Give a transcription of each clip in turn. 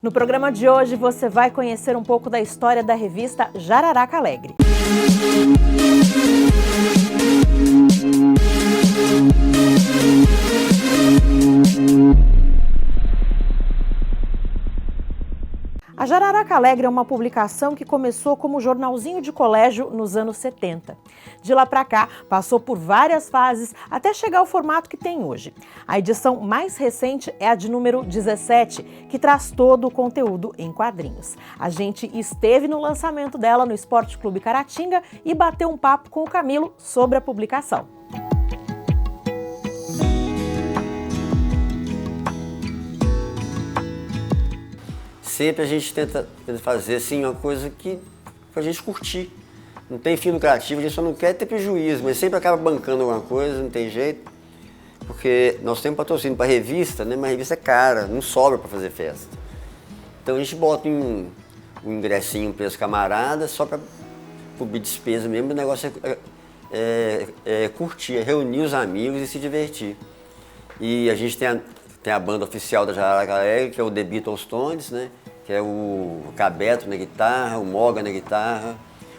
No programa de hoje você vai conhecer um pouco da história da revista Jararaca Alegre. A Jararaca Alegre é uma publicação que começou como jornalzinho de colégio nos anos 70. De lá para cá, passou por várias fases até chegar ao formato que tem hoje. A edição mais recente é a de número 17, que traz todo o conteúdo em quadrinhos. A gente esteve no lançamento dela no Esporte Clube Caratinga e bateu um papo com o Camilo sobre a publicação. Sempre a gente tenta fazer assim, uma coisa que pra gente curtir. Não tem fim lucrativo, a gente só não quer ter prejuízo, mas sempre acaba bancando alguma coisa, não tem jeito. Porque nós temos patrocínio para revista, né? Mas a revista é cara, não sobra para fazer festa. Então a gente bota um ingressinho, um preço camarada, só para cobrir despesa mesmo. O negócio é curtir, é reunir os amigos e se divertir. E a gente tem a banda oficial da Jararaca Alegre, que é o The Beatles Tones, né? Que é o Cabeto na guitarra, o Moga na guitarra,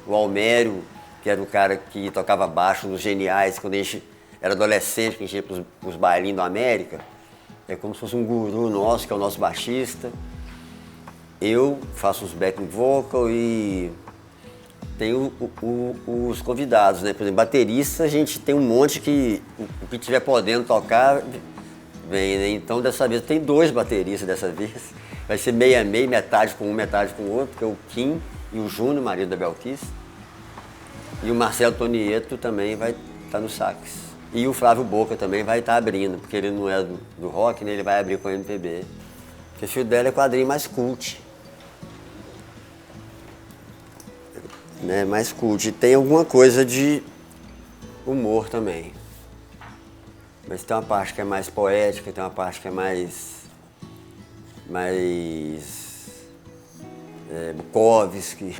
o Almério, que era o cara que tocava baixo nos Geniais, quando a gente era adolescente, que a gente ia para os bailinhos da América. É como se fosse um guru nosso, que é o nosso baixista. Eu faço os backing vocal e tenho os convidados, né? Por exemplo, baterista, a gente tem um monte que o que estiver podendo tocar, vem, né? Então dessa vez tem 2 bateristas dessa vez. Vai ser meia, metade com um, metade com o outro, que é o Kim e o Júnior, marido da Belquice. E o Marcelo Tonieto também vai estar no sax. E o Flávio Boca também vai estar abrindo, porque ele não é do rock, né? Ele vai abrir com o MPB. O perfil dela é quadrinho mais cult. Né? Mais cult. E tem alguma coisa de humor também. Mas tem uma parte que é mais poética, tem uma parte que é mais Bukowski.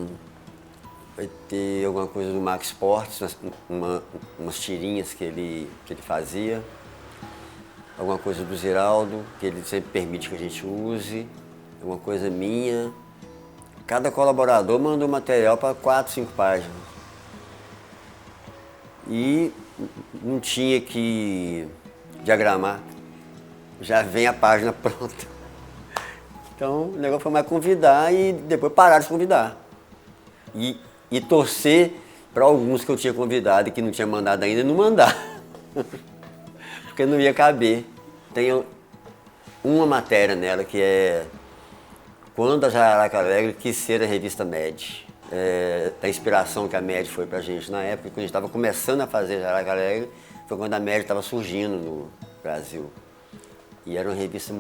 Vai ter alguma coisa do Max Portes, umas tirinhas que ele fazia. Alguma coisa do Ziraldo, que ele sempre permite que a gente use. Alguma coisa minha. Cada colaborador mandou material para 4, 5 páginas. E não tinha que diagramar, já vem a página pronta. Então o negócio foi mais convidar e depois parar de convidar. E torcer para alguns que eu tinha convidado e que não tinha mandado ainda, não mandar. Porque não ia caber. Tem uma matéria nela que é quando a Jararaca Alegre quis ser a revista MED. Da inspiração que a MED foi pra gente na época, quando a gente estava começando a fazer a Jararaca Alegre, foi quando a MED estava surgindo no Brasil. E era uma revista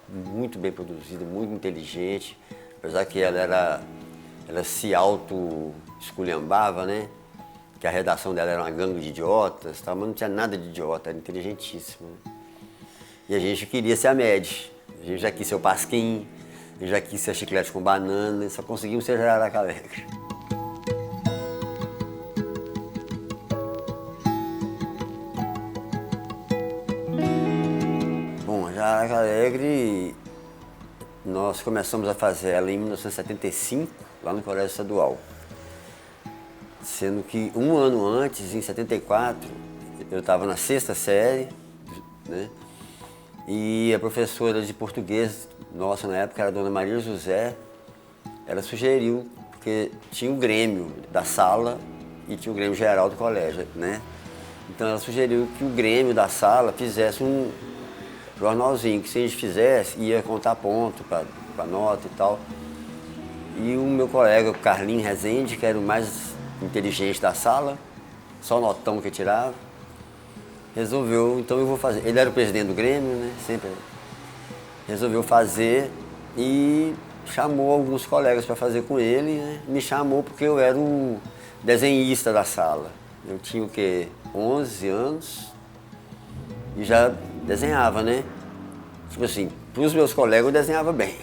muito bem produzida, muito inteligente, apesar que ela se auto-esculhambava, né? Que a redação dela era uma gangue de idiotas, mas não tinha nada de idiota, era inteligentíssima. E a gente queria ser a MED, a gente já quis ser o Pasquim, a gente já quis ser a Chiclete com Banana, só conseguimos ser a Jararaca Alegre. Bom, a Jararaca Alegre, nós começamos a fazer ela em 1975, lá no Colégio Estadual. Sendo que um ano antes, em 74, eu estava na 6ª série, né? E a professora de português nossa na época, era a dona Maria José, ela sugeriu, porque tinha o Grêmio da sala e tinha o Grêmio geral do colégio, né? Então ela sugeriu que o Grêmio da sala fizesse um jornalzinho, que se a gente fizesse, ia contar ponto para nota e tal. E o meu colega, o Carlinho Rezende, que era o mais inteligente da sala, só notão que tirava, resolveu, então eu vou fazer. Ele era o presidente do Grêmio, né? Sempre resolveu fazer e chamou alguns colegas para fazer com ele, né? Me chamou porque eu era o desenhista da sala. Eu tinha o quê? 11 anos e já desenhava, né? Tipo assim, para os meus colegas eu desenhava bem.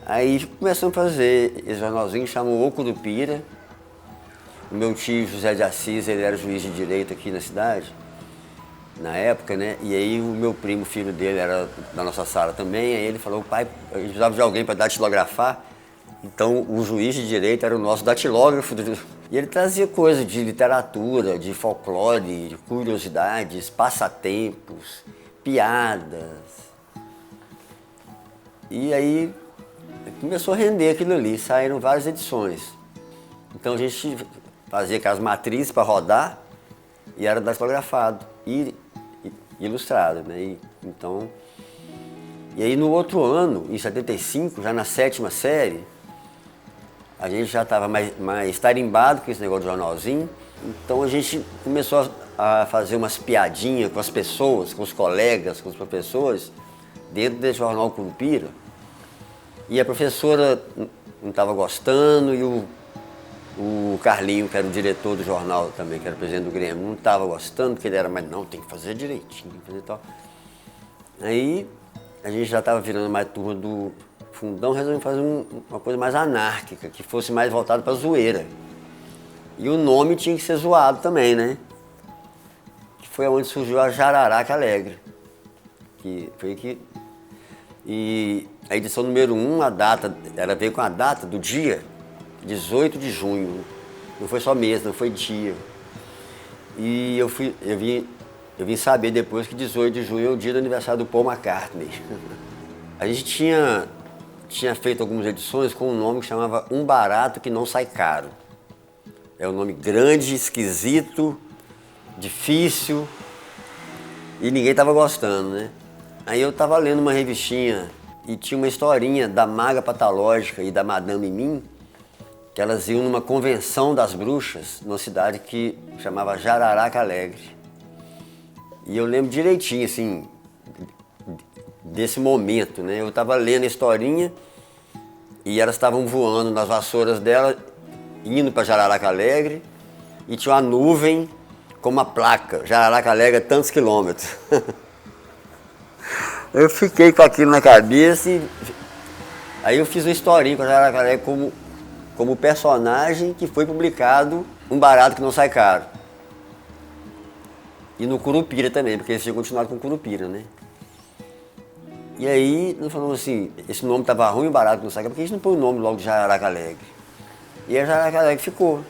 Aí começamos a fazer esse jornalzinho, chamou O Curupira. O meu tio José de Assis, ele era juiz de direito aqui na cidade. na época, né? E aí o meu primo, filho dele, era da nossa sala também, aí ele falou, pai, a gente precisava de alguém para datilografar, então o juiz de direito era o nosso datilógrafo. E ele trazia coisas de literatura, de folclore, de curiosidades, passatempos, piadas. E aí começou a render aquilo ali, saíram várias edições. Então a gente fazia aquelas matrizes para rodar e era datilografado e ilustrado, né? E aí no outro ano, em 75, já na 7ª série, a gente já estava mais tarimbado com esse negócio de jornalzinho, então a gente começou a fazer umas piadinhas com as pessoas, com os colegas, com os professores, dentro desse jornal Curupira. E a professora não estava gostando e o Carlinho, que era o diretor do jornal também, que era o presidente do Grêmio, não estava gostando, porque ele era, mas não, tem que fazer direitinho, tem que fazer tal. Aí a gente já estava virando mais turma do Fundão, resolvemos fazer uma coisa mais anárquica, que fosse mais voltado para zoeira. E o nome tinha que ser zoado também, né? Que foi onde surgiu a Jararaca Alegre. E a edição número 1, a data, ela veio com a data do dia 18 de junho. Não foi só mês, não foi dia. E eu vim saber depois que 18 de junho é o dia do aniversário do Paul McCartney. A gente tinha feito algumas edições com um nome que chamava Um Barato Que Não Sai Caro. É um nome grande, esquisito, difícil e ninguém estava gostando, né? Aí eu estava lendo uma revistinha e tinha uma historinha da Maga Patológica e da Madame Mim, que elas iam numa convenção das bruxas numa cidade que chamava Jararaca Alegre. E eu lembro direitinho, assim, desse momento, né? Eu estava lendo a historinha e elas estavam voando nas vassouras dela, indo para Jararaca Alegre, e tinha uma nuvem com uma placa, Jararaca Alegre a tantos quilômetros. Eu fiquei com aquilo na cabeça e aí eu fiz uma historinha com a Jararaca Alegre como personagem que foi publicado Um Barato Que Não Sai Caro. E no Curupira também, porque eles tinham continuado com o Curupira, né? E aí nós falamos assim, esse nome estava ruim, barato, não sabe, porque a gente não põe o nome logo de Jararaca Alegre. E a Jararaca Alegre ficou.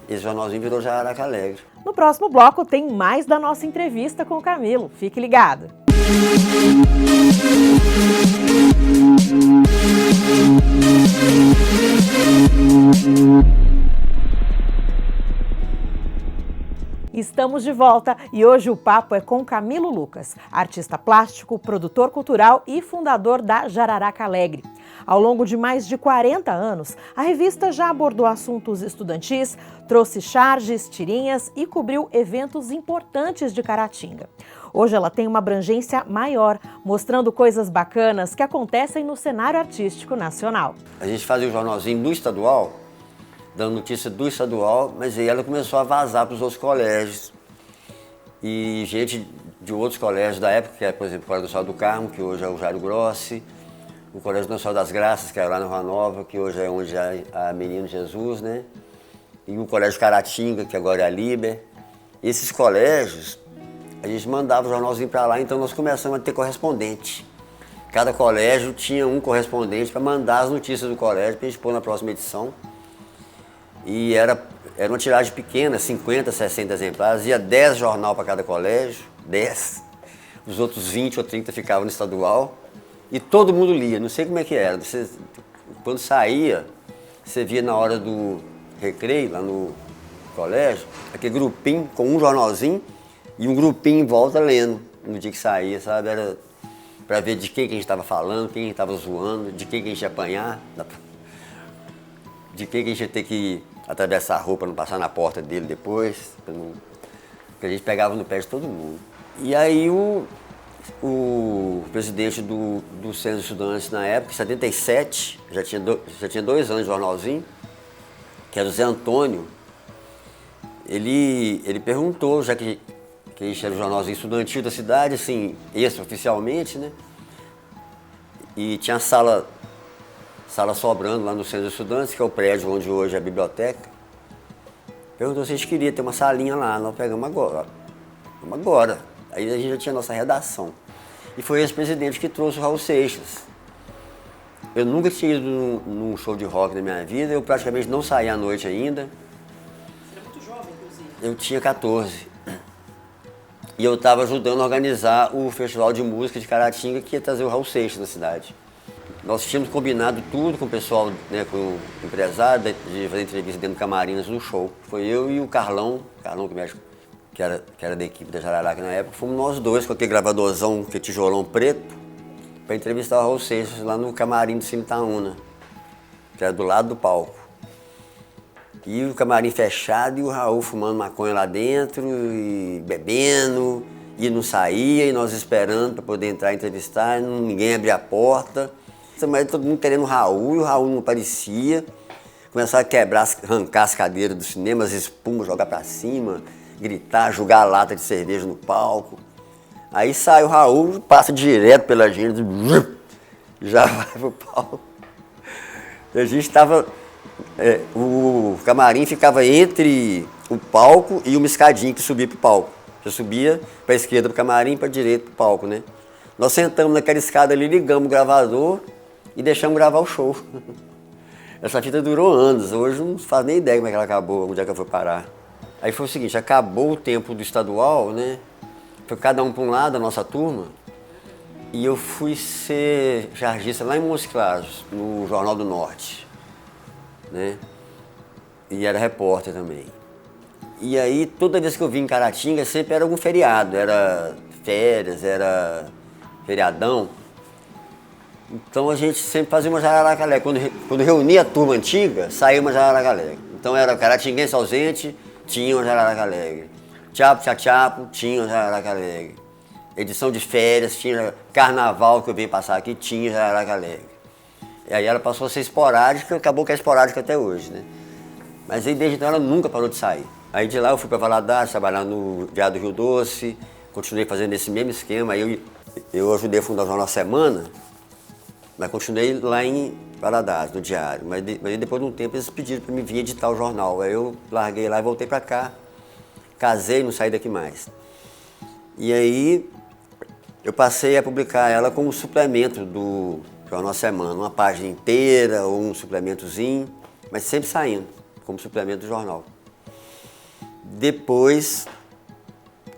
Esse jornalzinho virou Jararaca Alegre. No próximo bloco tem mais da nossa entrevista com o Camilo. Fique ligado. Estamos de volta e hoje o papo é com Camilo Lucas, artista plástico, produtor cultural e fundador da Jararaca Alegre. Ao longo de mais de 40 anos, a revista já abordou assuntos estudantis, trouxe charges, tirinhas e cobriu eventos importantes de Caratinga. Hoje ela tem uma abrangência maior, mostrando coisas bacanas que acontecem no cenário artístico nacional. A gente fazia o jornalzinho do estadual, dando notícia do estadual, mas aí ela começou a vazar para os outros colégios. E gente de outros colégios da época, que é, por exemplo, o Colégio Nacional do Carmo, que hoje é o Jairo Grossi, o Colégio Nacional das Graças, que é lá na Rua Nova, que hoje é onde é a Menino Jesus, né? E o Colégio Caratinga, que agora é a Liber. Esses colégios, a gente mandava o jornalzinho para lá, então nós começamos a ter correspondente. Cada colégio tinha um correspondente para mandar as notícias do colégio para a gente pôr na próxima edição. E era uma tiragem pequena, 50, 60 exemplares, ia 10 jornal para cada colégio, 10. Os outros 20 ou 30 ficavam no estadual e todo mundo lia, não sei como é que era. Quando saía, você via na hora do recreio, lá no colégio, aquele grupinho com um jornalzinho e um grupinho em volta lendo no dia que saía, sabe? Era para ver de quem que a gente estava falando, quem estava zoando, de quem que a gente ia apanhar, de quem que a gente ia ter que atravessar a rua para não passar na porta dele depois, porque a gente pegava no pé de todo mundo. E aí o presidente do Centro de Estudantes na época, em 77, já tinha 2 anos de jornalzinho, que era o Zé Antônio, ele perguntou, já que a gente era o jornalzinho estudantil da cidade, assim, extraoficialmente, né? E tinha sala sobrando lá no Centro de Estudantes, que é o prédio onde hoje é a biblioteca. Perguntou se a gente queria ter uma salinha lá, nós pegamos agora. vamos agora. Aí a gente já tinha a nossa redação. E foi esse presidente que trouxe o Raul Seixas. Eu nunca tinha ido num show de rock na minha vida, eu praticamente não saía à noite ainda. Você era muito jovem, inclusive. Eu tinha 14. E eu estava ajudando a organizar o festival de música de Caratinga, que ia trazer o Raul Seixas na cidade. Nós tínhamos combinado tudo com o pessoal, né, com o empresário, de fazer entrevista dentro do camarim no show. Foi eu e o Carlão que era da equipe da Jararaca na época, fomos nós dois com aquele gravadorzão, aquele tijolão preto, para entrevistar o Raul Seixas lá no camarim do Cine Itaúna, que era do lado do palco. E o camarim fechado e o Raul fumando maconha lá dentro e bebendo, e não saía, e nós esperando para poder entrar e entrevistar, ninguém abria a porta. Mas todo mundo querendo o Raul, e o Raul não aparecia. Começaram a quebrar, arrancar as cadeiras do cinema, as espumas, jogar para cima, gritar, jogar a lata de cerveja no palco. Aí sai o Raul, passa direto pela gente, já vai pro palco. A gente estava... o camarim ficava entre o palco e uma escadinha que subia pro palco. Você subia para a esquerda pro camarim, para a direita pro palco, né? Nós sentamos naquela escada ali, ligamos o gravador e deixamos gravar o show. Essa fita durou anos, hoje não faz nem ideia como é que ela acabou, onde é que ela foi parar. Aí foi o seguinte, acabou o tempo do estadual, né? Foi cada um para um lado, a nossa turma. E eu fui ser jargista lá em Montes Claros, no Jornal do Norte, né? E era repórter também. E aí, toda vez que eu vim em Caratinga, sempre era algum feriado, era férias, era feriadão. Então a gente sempre fazia uma Jararaca Alegre. Quando reunia a turma antiga, saía uma Jararaca Alegre. Então era caratinguense ausente, tinha uma Jararaca Alegre. Tchapo, tinha uma Jararaca Alegre. Edição de férias, tinha carnaval que eu vim passar aqui, tinha Jararaca Alegre. E aí ela passou a ser esporádica, acabou que é esporádica até hoje, né? Mas aí desde então ela nunca parou de sair. Aí de lá eu fui para Valadares, trabalhar no Diário do Rio Doce, continuei fazendo esse mesmo esquema. Aí eu ajudei a fundar o Jornal Semana, mas continuei lá em Valadares, no Diário. Mas depois de um tempo eles pediram para me vir editar o jornal. Aí eu larguei lá e voltei para cá. Casei e não saí daqui mais. E aí eu passei a publicar ela como suplemento do Jornal Semana. Uma página inteira ou um suplementozinho, mas sempre saindo como suplemento do jornal. Depois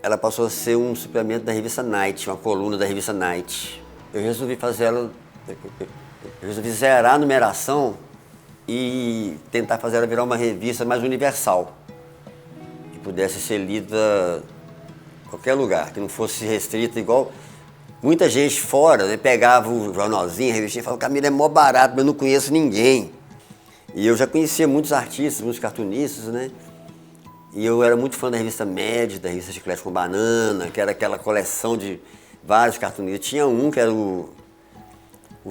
ela passou a ser um suplemento da revista Night, uma coluna da revista Night. Eu resolvi fazer ela... Eu resolvi zerar a numeração e tentar fazer ela virar uma revista mais universal, que pudesse ser lida em qualquer lugar, que não fosse restrita igual muita gente fora, né, pegava o jornalzinho, a revistinha e falava: Camilo, é mó barato, mas eu não conheço ninguém. E eu já conhecia muitos artistas, muitos cartunistas, né? E eu era muito fã da revista Mad, da revista Chiclete com Banana, que era aquela coleção de vários cartunistas. Tinha um que era o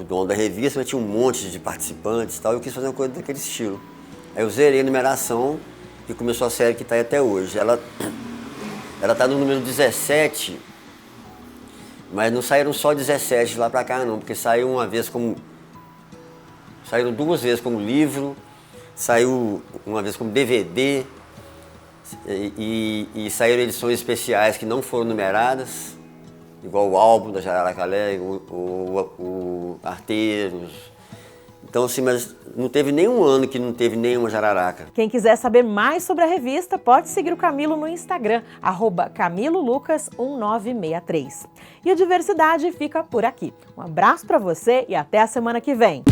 dono da revista, mas tinha um monte de participantes e tal, e eu quis fazer uma coisa daquele estilo. Aí eu zerei a numeração e começou a série que está aí até hoje. Ela está no número 17, mas não saíram só 17 de lá para cá não, porque saiu uma vez como... Saíram duas vezes como livro, saiu uma vez como DVD, e saíram edições especiais que não foram numeradas, igual o álbum da Jararaca Alegre, o Arteiros. Então, assim, mas não teve nenhum ano que não teve nenhuma jararaca. Quem quiser saber mais sobre a revista, pode seguir o Camilo no Instagram, @CamiloLucas1963. E a Diversidade fica por aqui. Um abraço para você e até a semana que vem.